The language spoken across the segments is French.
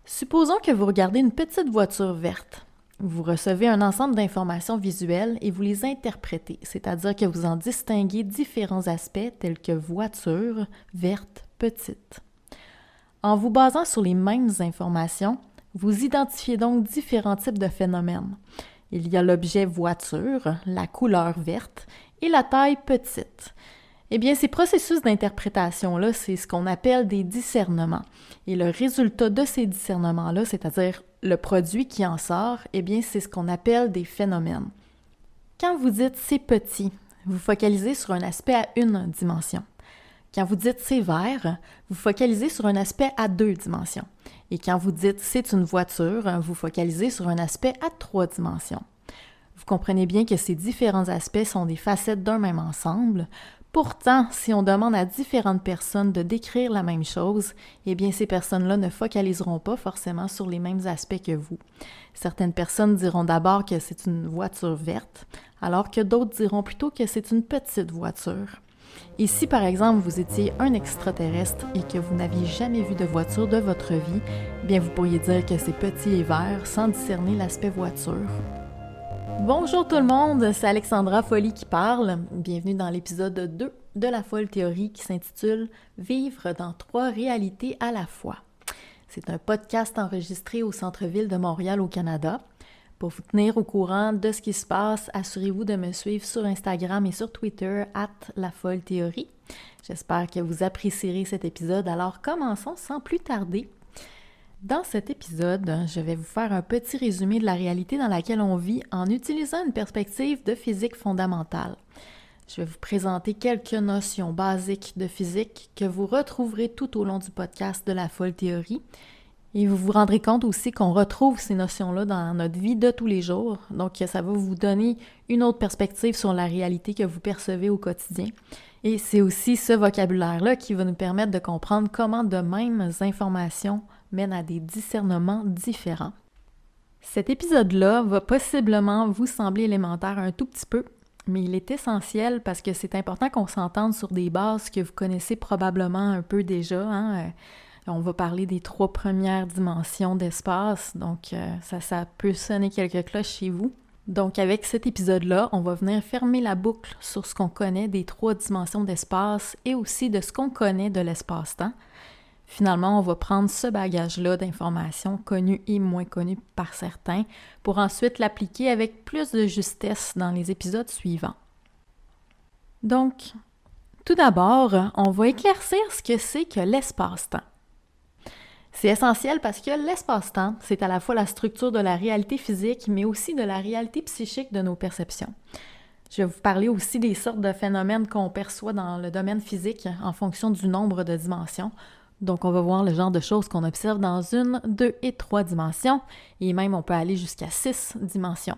Supposons que vous regardez une petite voiture verte. Vous recevez un ensemble d'informations visuelles et vous les interprétez, c'est-à-dire que vous en distinguez différents aspects tels que voiture, verte, petite. En vous basant sur les mêmes informations, vous identifiez donc différents types de phénomènes. Il y a l'objet voiture, la couleur verte et la taille petite. Eh bien, ces processus d'interprétation-là, c'est ce qu'on appelle des discernements. Et le résultat de ces discernements-là, c'est-à-dire le produit qui en sort, eh bien, c'est ce qu'on appelle des phénomènes. Quand vous dites « c'est petit », vous focalisez sur un aspect à une dimension. Quand vous dites « c'est vert », vous focalisez sur un aspect à deux dimensions. Et quand vous dites « c'est une voiture », vous focalisez sur un aspect à trois dimensions. Vous comprenez bien que ces différents aspects sont des facettes d'un même ensemble. Pourtant, si on demande à différentes personnes de décrire la même chose, eh bien ces personnes-là ne focaliseront pas forcément sur les mêmes aspects que vous. Certaines personnes diront d'abord que c'est une voiture verte, alors que d'autres diront plutôt que c'est une petite voiture. Et si par exemple vous étiez un extraterrestre et que vous n'aviez jamais vu de voiture de votre vie, eh bien vous pourriez dire que c'est petit et vert sans discerner l'aspect voiture. Bonjour tout le monde, c'est Alexandra Folly qui parle. Bienvenue dans l'épisode 2 de la folle théorie qui s'intitule « Vivre dans trois réalités à la fois ». C'est un podcast enregistré au centre-ville de Montréal au Canada. Pour vous tenir au courant de ce qui se passe, assurez-vous de me suivre sur Instagram et sur Twitter @lafollethéorie. J'espère que vous apprécierez cet épisode, alors commençons sans plus tarder. Dans cet épisode, je vais vous faire un petit résumé de la réalité dans laquelle on vit en utilisant une perspective de physique fondamentale. Je vais vous présenter quelques notions basiques de physique que vous retrouverez tout au long du podcast de la folle théorie. Et vous vous rendrez compte aussi qu'on retrouve ces notions-là dans notre vie de tous les jours. Donc, ça va vous donner une autre perspective sur la réalité que vous percevez au quotidien. Et c'est aussi ce vocabulaire-là qui va nous permettre de comprendre comment de mêmes informations mènent à des discernements différents. Cet épisode-là va possiblement vous sembler élémentaire un tout petit peu, mais il est essentiel parce que c'est important qu'on s'entende sur des bases que vous connaissez probablement un peu déjà. On va parler des trois premières dimensions d'espace, donc ça peut sonner quelques cloches chez vous. Donc avec cet épisode-là, on va venir fermer la boucle sur ce qu'on connaît des trois dimensions d'espace et aussi de ce qu'on connaît de l'espace-temps. Finalement, on va prendre ce bagage-là d'informations connues et moins connues par certains pour ensuite l'appliquer avec plus de justesse dans les épisodes suivants. Donc, tout d'abord, on va éclaircir ce que c'est que l'espace-temps. C'est essentiel parce que l'espace-temps, c'est à la fois la structure de la réalité physique, mais aussi de la réalité psychique de nos perceptions. Je vais vous parler aussi des sortes de phénomènes qu'on perçoit dans le domaine physique en fonction du nombre de dimensions. Donc, on va voir le genre de choses qu'on observe dans 1, 2 et 3 dimensions, et même on peut aller jusqu'à 6 dimensions.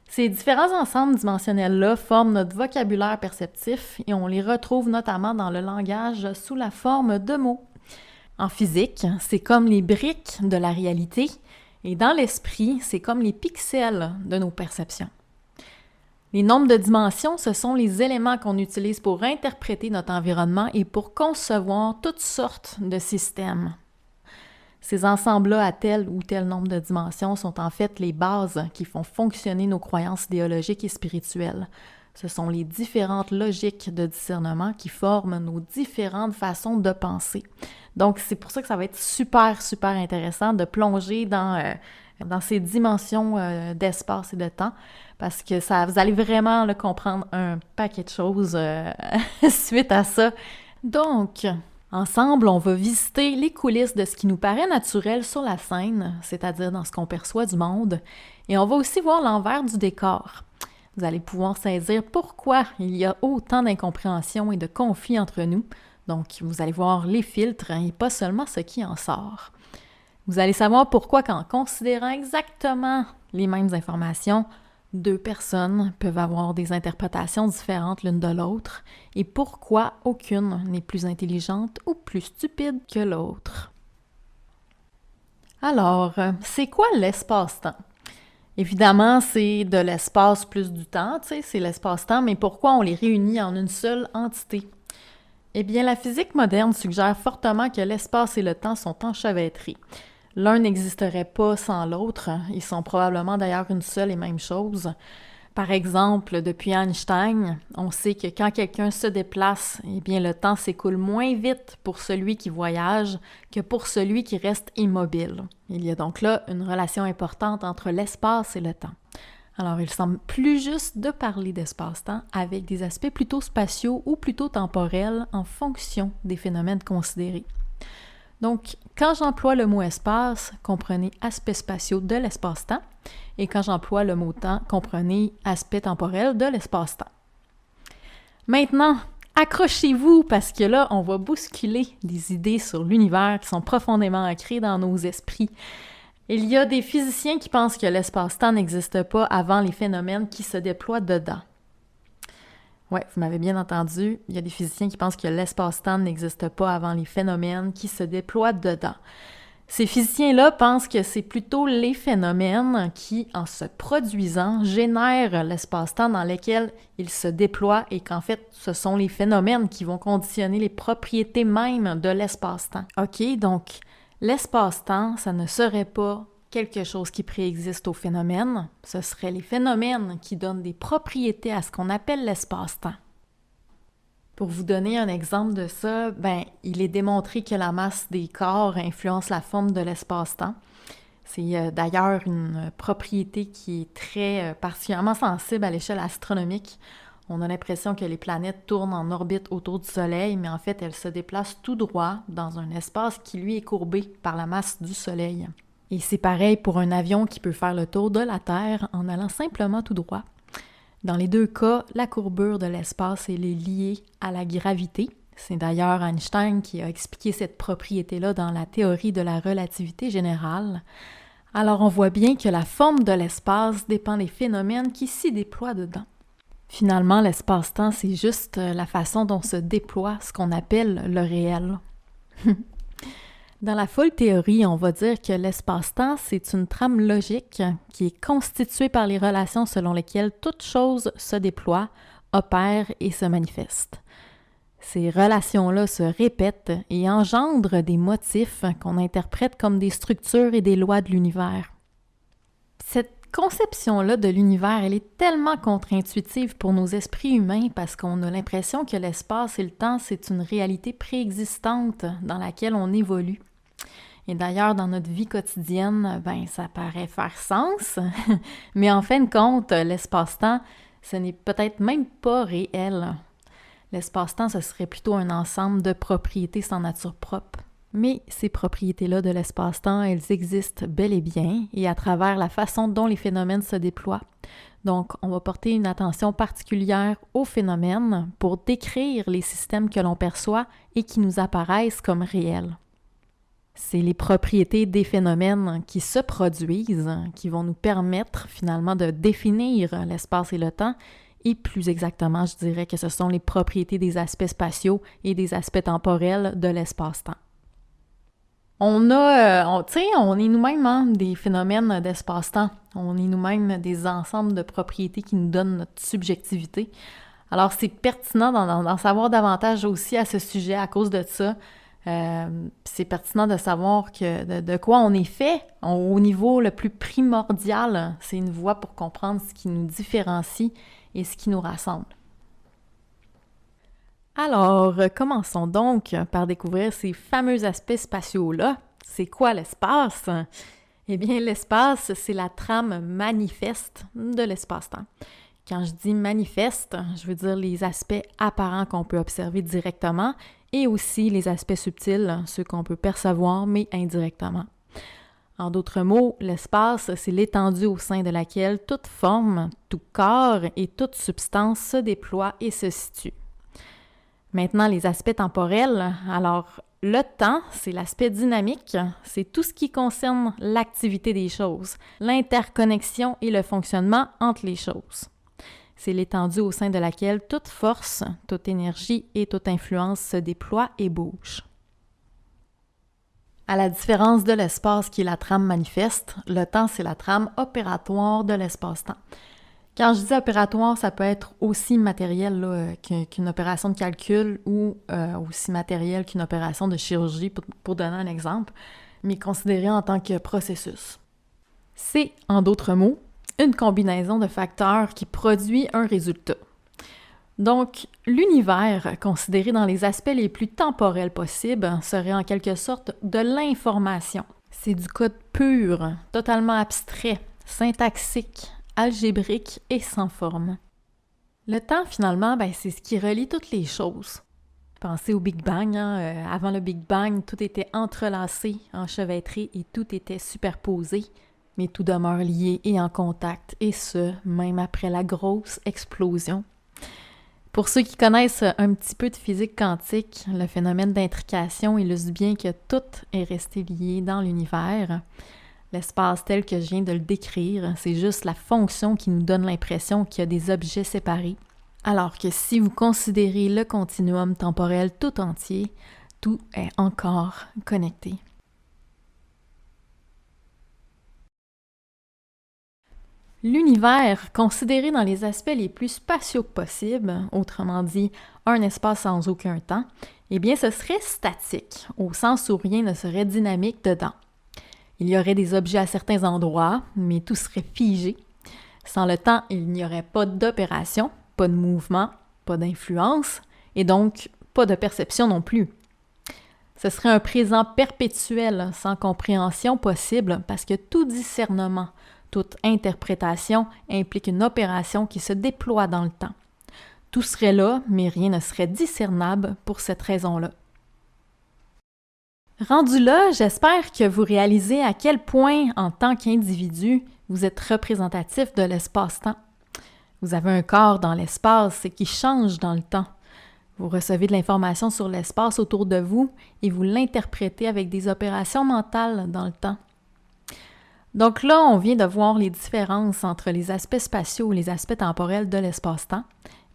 Ces différents ensembles dimensionnels-là forment notre vocabulaire perceptif et on les retrouve notamment dans le langage sous la forme de mots. En physique, c'est comme les briques de la réalité, et dans l'esprit, c'est comme les pixels de nos perceptions. Les nombres de dimensions, ce sont les éléments qu'on utilise pour interpréter notre environnement et pour concevoir toutes sortes de systèmes. Ces ensembles-là à tel ou tel nombre de dimensions sont en fait les bases qui font fonctionner nos croyances idéologiques et spirituelles. Ce sont les différentes logiques de discernement qui forment nos différentes façons de penser. Donc, c'est pour ça que ça va être super, super intéressant de plonger dans ces dimensions d'espace et de temps, parce que vous allez vraiment comprendre un paquet de choses suite à ça. Donc, ensemble, on va visiter les coulisses de ce qui nous paraît naturel sur la scène, c'est-à-dire dans ce qu'on perçoit du monde, et on va aussi voir l'envers du décor. Vous allez pouvoir saisir pourquoi il y a autant d'incompréhension et de conflits entre nous. Donc, vous allez voir les filtres et pas seulement ce qui en sort. Vous allez savoir pourquoi, qu'en considérant exactement les mêmes informations, deux personnes peuvent avoir des interprétations différentes l'une de l'autre et pourquoi aucune n'est plus intelligente ou plus stupide que l'autre. Alors, c'est quoi l'espace-temps? Évidemment, c'est de l'espace plus du temps, c'est l'espace-temps, mais pourquoi on les réunit en une seule entité? Eh bien, la physique moderne suggère fortement que l'espace et le temps sont enchevêtrés. L'un n'existerait pas sans l'autre. Ils sont probablement d'ailleurs une seule et même chose. Par exemple, depuis Einstein, on sait que quand quelqu'un se déplace, eh bien le temps s'écoule moins vite pour celui qui voyage que pour celui qui reste immobile. Il y a donc là une relation importante entre l'espace et le temps. Alors, il semble plus juste de parler d'espace-temps avec des aspects plutôt spatiaux ou plutôt temporels en fonction des phénomènes considérés. Donc, quand j'emploie le mot espace, comprenez aspects spatiaux de l'espace-temps, et quand j'emploie le mot temps, comprenez aspect temporel de l'espace-temps. Maintenant, accrochez-vous parce que là, on va bousculer des idées sur l'univers qui sont profondément ancrées dans nos esprits. Il y a des physiciens qui pensent que l'espace-temps n'existe pas avant les phénomènes qui se déploient dedans. Oui, vous m'avez bien entendu, il y a des physiciens qui pensent que l'espace-temps n'existe pas avant les phénomènes qui se déploient dedans. Ces physiciens-là pensent que c'est plutôt les phénomènes qui, en se produisant, génèrent l'espace-temps dans lequel ils se déploient et qu'en fait, ce sont les phénomènes qui vont conditionner les propriétés mêmes de l'espace-temps. OK, donc l'espace-temps, ça ne serait pas quelque chose qui préexiste aux phénomènes, ce seraient les phénomènes qui donnent des propriétés à ce qu'on appelle l'espace-temps. Pour vous donner un exemple de ça, il est démontré que la masse des corps influence la forme de l'espace-temps. C'est d'ailleurs une propriété qui est très particulièrement sensible à l'échelle astronomique. On a l'impression que les planètes tournent en orbite autour du Soleil, mais en fait, elles se déplacent tout droit dans un espace qui, lui, est courbé par la masse du Soleil. Et c'est pareil pour un avion qui peut faire le tour de la Terre en allant simplement tout droit. Dans les deux cas, la courbure de l'espace est liée à la gravité. C'est d'ailleurs Einstein qui a expliqué cette propriété-là dans la théorie de la relativité générale. Alors on voit bien que la forme de l'espace dépend des phénomènes qui s'y déploient dedans. Finalement, l'espace-temps, c'est juste la façon dont se déploie ce qu'on appelle le réel. Dans la full théorie, on va dire que l'espace-temps, c'est une trame logique qui est constituée par les relations selon lesquelles toute chose se déploie, opère et se manifeste. Ces relations-là se répètent et engendrent des motifs qu'on interprète comme des structures et des lois de l'univers. Cette conception-là de l'univers, elle est tellement contre-intuitive pour nos esprits humains parce qu'on a l'impression que l'espace et le temps, c'est une réalité préexistante dans laquelle on évolue. Et d'ailleurs, dans notre vie quotidienne, ça paraît faire sens, mais en fin de compte, l'espace-temps, ce n'est peut-être même pas réel. L'espace-temps, ce serait plutôt un ensemble de propriétés sans nature propre. Mais ces propriétés-là de l'espace-temps, elles existent bel et bien, et à travers la façon dont les phénomènes se déploient. Donc, on va porter une attention particulière aux phénomènes pour décrire les systèmes que l'on perçoit et qui nous apparaissent comme réels. C'est les propriétés des phénomènes qui se produisent qui vont nous permettre finalement de définir l'espace et le temps, et plus exactement, je dirais que ce sont les propriétés des aspects spatiaux et des aspects temporels de l'espace-temps. On est nous-mêmes des phénomènes d'espace-temps. On est nous-mêmes des ensembles de propriétés qui nous donnent notre subjectivité. Alors, c'est pertinent d'en savoir davantage aussi à ce sujet à cause de ça. C'est pertinent de savoir de quoi on est fait. Au niveau le plus primordial, c'est une voie pour comprendre ce qui nous différencie et ce qui nous rassemble. Alors, commençons donc par découvrir ces fameux aspects spatiaux-là. C'est quoi l'espace? Eh bien, l'espace, c'est la trame manifeste de l'espace-temps. Quand je dis manifeste, je veux dire les aspects apparents qu'on peut observer directement et aussi les aspects subtils, ceux qu'on peut percevoir mais indirectement. En d'autres mots, l'espace, c'est l'étendue au sein de laquelle toute forme, tout corps et toute substance se déploie et se situe. Maintenant, les aspects temporels. Alors, le temps, c'est l'aspect dynamique, c'est tout ce qui concerne l'activité des choses, l'interconnexion et le fonctionnement entre les choses. C'est l'étendue au sein de laquelle toute force, toute énergie et toute influence se déploie et bouge. À la différence de l'espace qui est la trame manifeste, le temps, c'est la trame opératoire de l'espace-temps. Quand je dis opératoire, ça peut être aussi matériel qu'une opération de calcul ou aussi matériel qu'une opération de chirurgie, pour donner un exemple. mais considéré en tant que processus. C'est, en d'autres mots, une combinaison de facteurs qui produit un résultat. Donc, l'univers, considéré dans les aspects les plus temporels possibles, serait en quelque sorte de l'information. C'est du code pur, totalement abstrait, syntaxique, algébrique et sans forme. Le temps, finalement, c'est ce qui relie toutes les choses. Pensez au Big Bang. Avant le Big Bang, tout était entrelacé, enchevêtré et tout était superposé, mais tout demeure lié et en contact, et ce, même après la grosse explosion. Pour ceux qui connaissent un petit peu de physique quantique, le phénomène d'intrication illustre bien que tout est resté lié dans l'univers. L'espace tel que je viens de le décrire, c'est juste la fonction qui nous donne l'impression qu'il y a des objets séparés. Alors que si vous considérez le continuum temporel tout entier, tout est encore connecté. L'univers, considéré dans les aspects les plus spatiaux possibles, autrement dit, un espace sans aucun temps, eh bien ce serait statique, au sens où rien ne serait dynamique dedans. Il y aurait des objets à certains endroits, mais tout serait figé. Sans le temps, il n'y aurait pas d'opération, pas de mouvement, pas d'influence, et donc pas de perception non plus. Ce serait un présent perpétuel, sans compréhension possible, parce que tout discernement, toute interprétation implique une opération qui se déploie dans le temps. Tout serait là, mais rien ne serait discernable pour cette raison-là. Rendu là, j'espère que vous réalisez à quel point, en tant qu'individu, vous êtes représentatif de l'espace-temps. Vous avez un corps dans l'espace et qui change dans le temps. Vous recevez de l'information sur l'espace autour de vous et vous l'interprétez avec des opérations mentales dans le temps. Donc là, on vient de voir les différences entre les aspects spatiaux et les aspects temporels de l'espace-temps,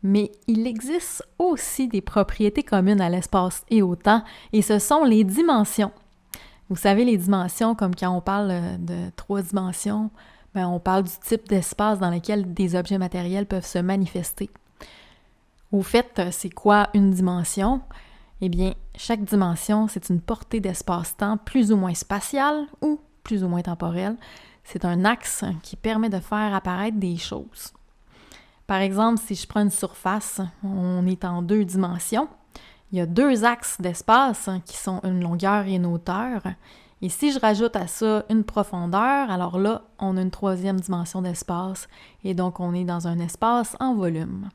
mais il existe aussi des propriétés communes à l'espace et au temps, et ce sont les dimensions. Vous savez, les dimensions, comme quand on parle de 3 dimensions, on parle du type d'espace dans lequel des objets matériels peuvent se manifester. Au fait, c'est quoi une dimension? Eh bien, chaque dimension, c'est une portée d'espace-temps plus ou moins spatiale ou plus ou moins temporelle. C'est un axe qui permet de faire apparaître des choses. Par exemple, si je prends une surface, on est en 2 dimensions. Il y a 2 axes d'espace qui sont une longueur et une hauteur. Et si je rajoute à ça une profondeur, alors là, on a une 3e dimension d'espace et donc on est dans un espace en volume.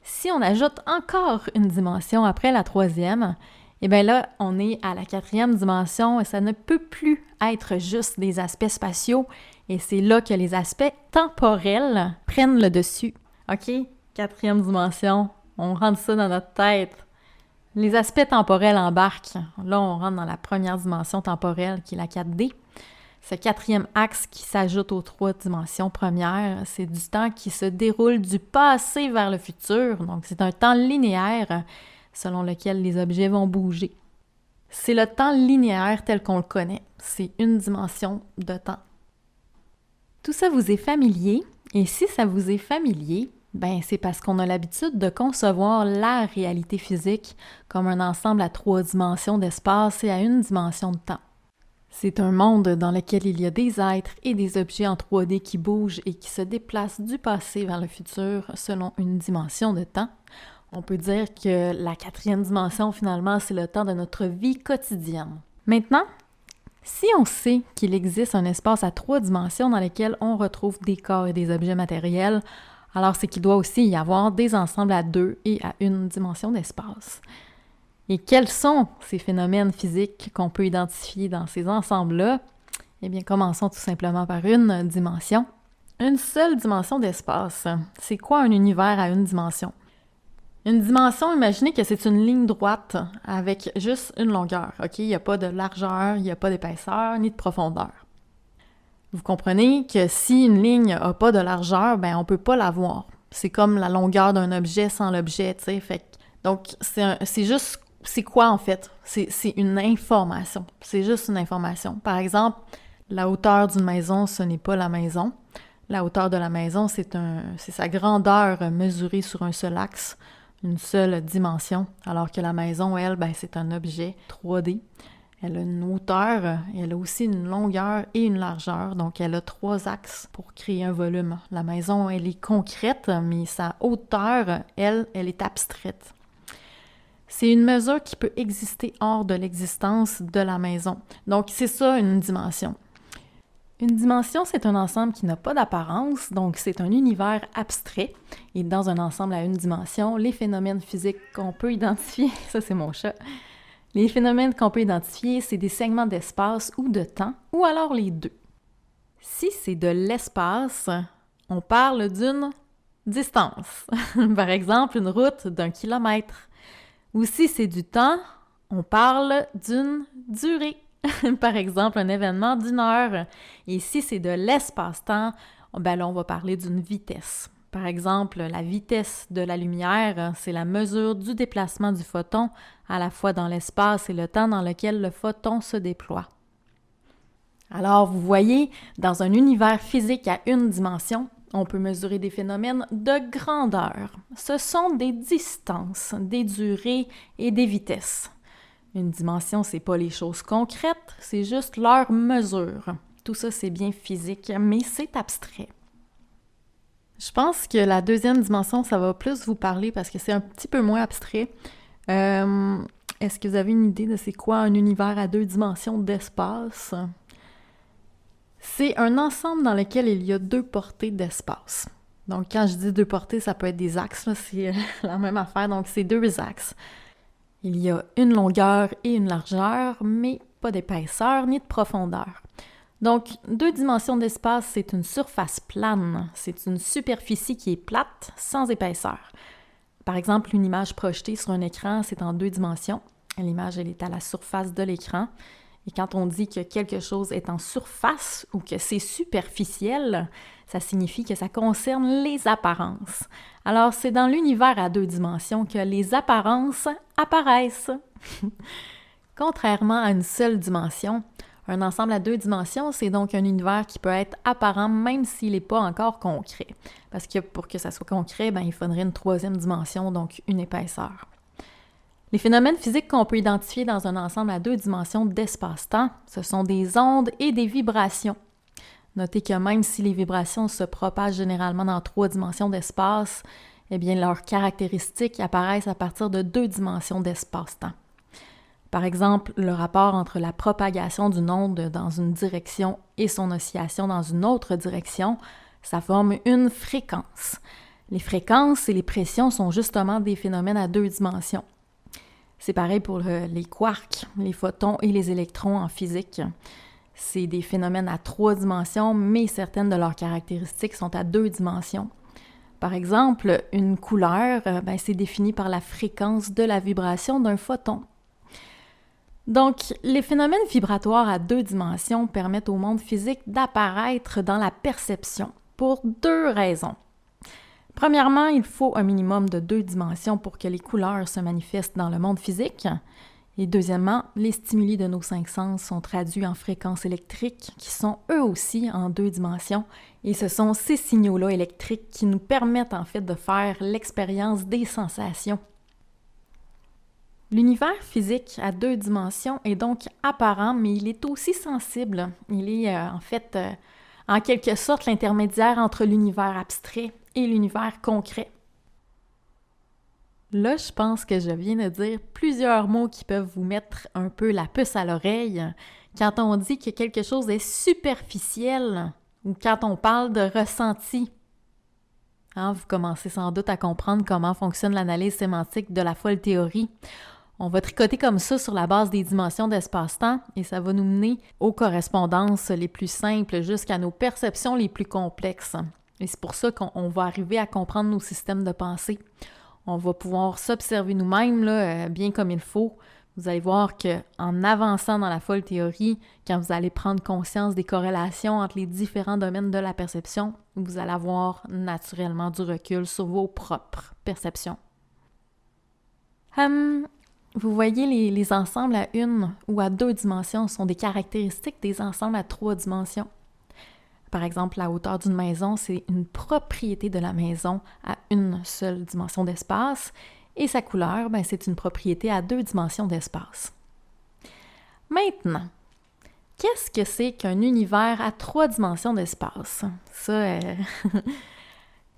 Si on ajoute encore une dimension après la 3e, eh bien là, on est à la 4e dimension et ça ne peut plus être juste des aspects spatiaux et c'est là que les aspects temporels prennent le dessus. OK? 4e dimension, on rentre ça dans notre tête. Les aspects temporels embarquent. Là, on rentre dans la première dimension temporelle qui est la 4D. Ce 4e axe qui s'ajoute aux 3 dimensions premières, c'est du temps qui se déroule du passé vers le futur. Donc, c'est un temps linéaire selon lequel les objets vont bouger. C'est le temps linéaire tel qu'on le connaît. C'est une dimension de temps. Tout ça vous est familier, et si ça vous est familier, c'est parce qu'on a l'habitude de concevoir la réalité physique comme un ensemble à 3 dimensions d'espace et à 1 dimension de temps. C'est un monde dans lequel il y a des êtres et des objets en 3D qui bougent et qui se déplacent du passé vers le futur selon une dimension de temps. On peut dire que la 4e dimension, finalement, c'est le temps de notre vie quotidienne. Maintenant, si on sait qu'il existe un espace à 3 dimensions dans lequel on retrouve des corps et des objets matériels, alors c'est qu'il doit aussi y avoir des ensembles à 2 et à 1 dimension d'espace. Et quels sont ces phénomènes physiques qu'on peut identifier dans ces ensembles-là? Eh bien, commençons tout simplement par une dimension. Une seule dimension d'espace. C'est quoi un univers à 1 dimension? Une dimension, imaginez que c'est une ligne droite avec juste une longueur. OK? Il n'y a pas de largeur, il n'y a pas d'épaisseur, ni de profondeur. Vous comprenez que si une ligne n'a pas de largeur, on ne peut pas la voir. C'est comme la longueur d'un objet sans l'objet, tu sais. Donc, c'est quoi en fait? C'est une information. C'est juste une information. Par exemple, la hauteur d'une maison, ce n'est pas la maison. La hauteur de la maison, c'est sa grandeur mesurée sur un seul axe, une seule dimension, alors que la maison, elle, c'est un objet 3D. Elle a une hauteur, elle a aussi une longueur et une largeur, donc elle a 3 axes pour créer un volume. La maison, elle est concrète, mais sa hauteur, elle est abstraite. C'est une mesure qui peut exister hors de l'existence de la maison. Donc, c'est ça une dimension. Une dimension, c'est un ensemble qui n'a pas d'apparence, donc c'est un univers abstrait. Et dans un ensemble à une dimension, les phénomènes physiques qu'on peut identifier, ça c'est mon chat, les phénomènes qu'on peut identifier, c'est des segments d'espace ou de temps, ou alors les deux. Si c'est de l'espace, on parle d'une distance. Par exemple, une route d'1 kilomètre. Ou si c'est du temps, on parle d'une durée. Par exemple, un événement d'1 heure. Et si c'est de l'espace-temps, ben là, on va parler d'une vitesse. Par exemple, la vitesse de la lumière, c'est la mesure du déplacement du photon à la fois dans l'espace et le temps dans lequel le photon se déploie. Alors, vous voyez, dans un univers physique à une dimension, on peut mesurer des phénomènes de grandeur. Ce sont des distances, des durées et des vitesses. Une dimension, c'est pas les choses concrètes, c'est juste leur mesure. Tout ça, c'est bien physique, mais c'est abstrait. Je pense que la deuxième dimension, ça va plus vous parler parce que c'est un petit peu moins abstrait. Est-ce que vous avez une idée de c'est quoi un univers à 2 dimensions d'espace? C'est un ensemble dans lequel il y a 2 portées d'espace. Donc, quand je dis 2 portées, ça peut être des axes, là, c'est la même affaire. Donc, c'est 2 axes. Il y a une longueur et une largeur, mais pas d'épaisseur ni de profondeur. Donc, 2 dimensions d'espace, c'est une surface plane. C'est une superficie qui est plate, sans épaisseur. Par exemple, une image projetée sur un écran, c'est en 2 dimensions. L'image, elle est à la surface de l'écran. Et quand on dit que quelque chose est en surface ou que c'est superficiel, ça signifie que ça concerne les apparences. Alors, c'est dans l'univers à 2 dimensions que les apparences apparaissent. Contrairement à une seule dimension, un ensemble à 2 dimensions, c'est donc un univers qui peut être apparent même s'il n'est pas encore concret. Parce que pour que ça soit concret, il faudrait une 3e dimension, donc une épaisseur. Les phénomènes physiques qu'on peut identifier dans un ensemble à 2 dimensions d'espace-temps, ce sont des ondes et des vibrations. Notez que même si les vibrations se propagent généralement dans 3 dimensions d'espace, eh bien leurs caractéristiques apparaissent à partir de 2 dimensions d'espace-temps. Par exemple, le rapport entre la propagation d'une onde dans une direction et son oscillation dans une autre direction, ça forme une fréquence. Les fréquences et les pressions sont justement des phénomènes à 2 dimensions. C'est pareil pour les quarks, les photons et les électrons en physique. C'est des phénomènes à 3 dimensions, mais certaines de leurs caractéristiques sont à 2 dimensions. Par exemple, une couleur, c'est défini par la fréquence de la vibration d'un photon. Donc, les phénomènes vibratoires à 2 dimensions permettent au monde physique d'apparaître dans la perception pour 2 raisons. Premièrement, il faut un minimum de 2 dimensions pour que les couleurs se manifestent dans le monde physique. Et deuxièmement, les stimuli de nos 5 sens sont traduits en fréquences électriques qui sont eux aussi en 2 dimensions. Et ce sont ces signaux-là électriques qui nous permettent en fait de faire l'expérience des sensations. L'univers physique à 2 dimensions est donc apparent, mais il est aussi sensible. Il est en quelque sorte l'intermédiaire entre l'univers abstrait et l'univers concret. Là, je pense que je viens de dire plusieurs mots qui peuvent vous mettre un peu la puce à l'oreille quand on dit que quelque chose est superficiel ou quand on parle de ressenti. Vous commencez sans doute à comprendre comment fonctionne l'analyse sémantique de la folle théorie. On va tricoter comme ça sur la base des dimensions d'espace-temps et ça va nous mener aux correspondances les plus simples jusqu'à nos perceptions les plus complexes. Et c'est pour ça qu'on va arriver à comprendre nos systèmes de pensée. On va pouvoir s'observer nous-mêmes bien comme il faut. Vous allez voir qu'en avançant dans la folle théorie, quand vous allez prendre conscience des corrélations entre les différents domaines de la perception, vous allez avoir naturellement du recul sur vos propres perceptions. Vous voyez, les ensembles à 1 ou à 2 dimensions sont des caractéristiques des ensembles à 3 dimensions. Par exemple, la hauteur d'une maison, c'est une propriété de la maison à une seule dimension d'espace et sa couleur, c'est une propriété à 2 dimensions d'espace. Maintenant, qu'est-ce que c'est qu'un univers à 3 dimensions d'espace? Ça,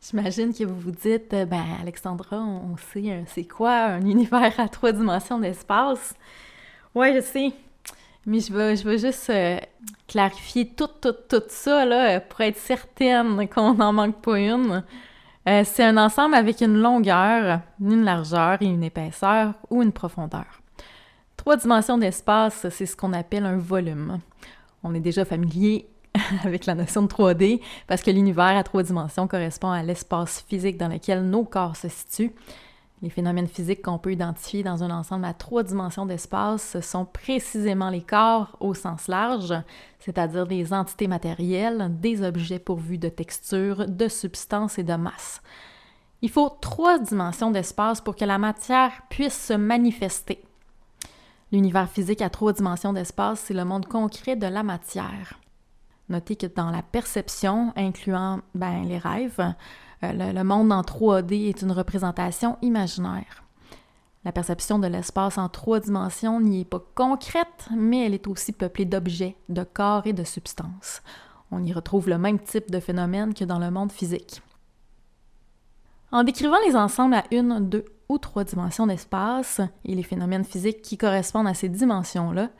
j'imagine que vous vous dites, ben Alexandra, on sait c'est quoi un univers à 3 dimensions d'espace? Ouais, je sais, mais je vais juste clarifier tout ça là, pour être certaine qu'on n'en manque pas une. C'est un ensemble avec une longueur, une largeur et une épaisseur ou une profondeur. 3 dimensions d'espace, c'est ce qu'on appelle un volume. On est déjà familier avec la notion de 3D parce que l'univers à 3 dimensions correspond à l'espace physique dans lequel nos corps se situent. Les phénomènes physiques qu'on peut identifier dans un ensemble à 3 dimensions d'espace, ce sont précisément les corps au sens large, c'est-à-dire des entités matérielles, des objets pourvus de texture, de substance et de masse. Il faut 3 dimensions d'espace pour que la matière puisse se manifester. L'univers physique à 3 dimensions d'espace, c'est le monde concret de la matière. Notez que dans la perception, incluant les rêves, le monde en 3D est une représentation imaginaire. La perception de l'espace en 3 dimensions n'y est pas concrète, mais elle est aussi peuplée d'objets, de corps et de substances. On y retrouve le même type de phénomène que dans le monde physique. En décrivant les ensembles à 1, 2 ou 3 dimensions d'espace et les phénomènes physiques qui correspondent à ces dimensions-là,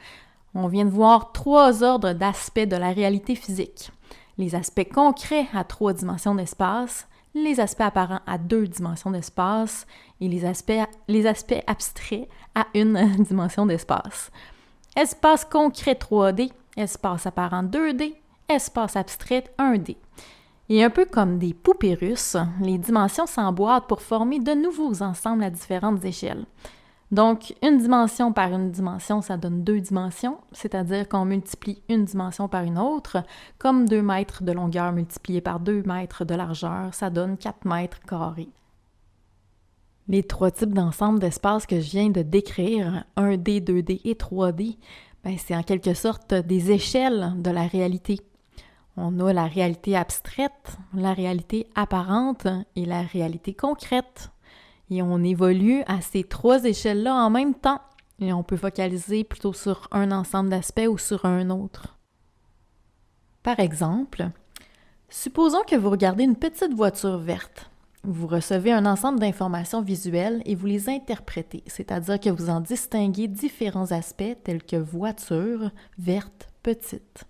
on vient de voir 3 ordres d'aspects de la réalité physique. Les aspects concrets à 3 dimensions d'espace, les aspects apparents à 2 dimensions d'espace et les aspects abstraits à 1 dimension d'espace. Espace concret 3D, espace apparent 2D, espace abstrait 1D. Et un peu comme des poupées russes, les dimensions s'emboîtent pour former de nouveaux ensembles à différentes échelles. Donc, 1 dimension par 1 dimension, ça donne 2 dimensions, c'est-à-dire qu'on multiplie 1 dimension par une autre, comme 2 mètres de longueur multiplié par 2 mètres de largeur, ça donne 4 mètres carrés. Les 3 types d'ensembles d'espace que je viens de décrire, 1D, 2D et 3D, c'est en quelque sorte des échelles de la réalité. On a la réalité abstraite, la réalité apparente et la réalité concrète. Et on évolue à ces 3 échelles-là en même temps. Et on peut focaliser plutôt sur un ensemble d'aspects ou sur un autre. Par exemple, supposons que vous regardez une petite voiture verte. Vous recevez un ensemble d'informations visuelles et vous les interprétez, c'est-à-dire que vous en distinguez différents aspects tels que voiture, verte, petite.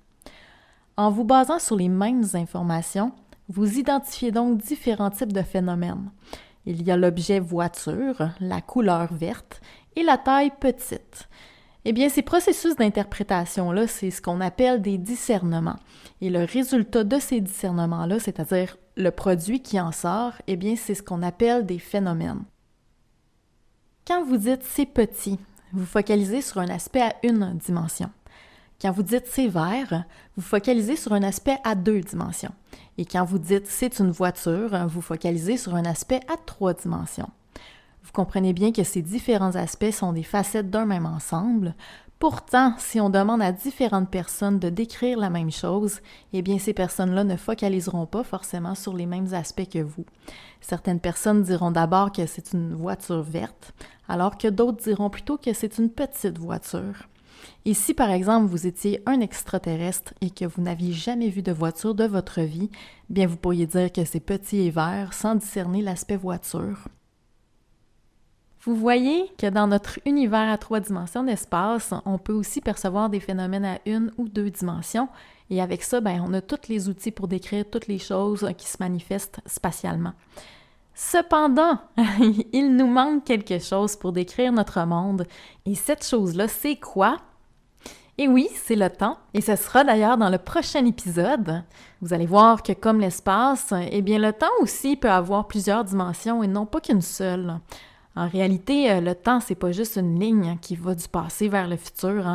En vous basant sur les mêmes informations, vous identifiez donc différents types de phénomènes. Il y a l'objet voiture, la couleur verte et la taille petite. Eh bien, ces processus d'interprétation-là, c'est ce qu'on appelle des discernements. Et le résultat de ces discernements-là, c'est-à-dire le produit qui en sort, eh bien, c'est ce qu'on appelle des phénomènes. Quand vous dites « c'est petit », vous focalisez sur un aspect à 1 dimension. Quand vous dites « c'est vert », vous focalisez sur un aspect à 2 dimensions. Et quand vous dites « c'est une voiture », vous focalisez sur un aspect à 3 dimensions. Vous comprenez bien que ces différents aspects sont des facettes d'un même ensemble. Pourtant, si on demande à différentes personnes de décrire la même chose, eh bien ces personnes-là ne focaliseront pas forcément sur les mêmes aspects que vous. Certaines personnes diront d'abord que c'est une voiture verte, alors que d'autres diront plutôt que c'est une petite voiture. Et si, par exemple, vous étiez un extraterrestre et que vous n'aviez jamais vu de voiture de votre vie, bien vous pourriez dire que c'est petit et vert sans discerner l'aspect voiture. Vous voyez que dans notre univers à 3 dimensions d'espace, on peut aussi percevoir des phénomènes à 1 ou 2 dimensions, et avec ça, on a tous les outils pour décrire toutes les choses qui se manifestent spatialement. Cependant, il nous manque quelque chose pour décrire notre monde, et cette chose-là, c'est quoi? Et oui, c'est le temps, et ce sera d'ailleurs dans le prochain épisode. Vous allez voir que comme l'espace, eh bien le temps aussi peut avoir plusieurs dimensions et non pas qu'une seule. En réalité, le temps, c'est pas juste une ligne qui va du passé vers le futur.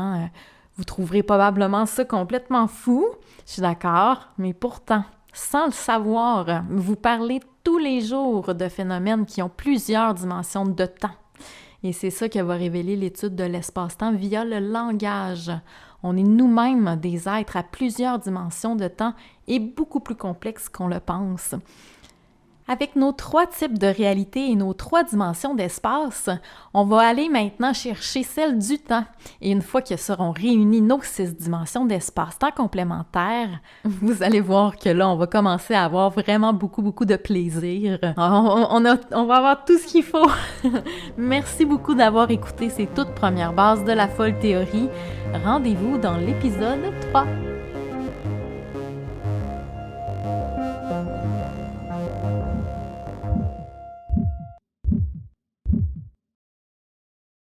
Vous trouverez probablement ça complètement fou, je suis d'accord, mais pourtant, sans le savoir, vous parlez tous les jours de phénomènes qui ont plusieurs dimensions de temps. Et c'est ça que va révéler l'étude de l'espace-temps via le langage. On est nous-mêmes des êtres à plusieurs dimensions de temps et beaucoup plus complexes qu'on le pense. Avec nos 3 types de réalité et nos 3 dimensions d'espace, on va aller maintenant chercher celle du temps. Et une fois que seront réunies nos 6 dimensions d'espace-temps complémentaires, vous allez voir que là, on va commencer à avoir vraiment beaucoup de plaisir. On va avoir tout ce qu'il faut. Merci beaucoup d'avoir écouté ces toutes premières bases de la folle théorie. Rendez-vous dans l'épisode 3.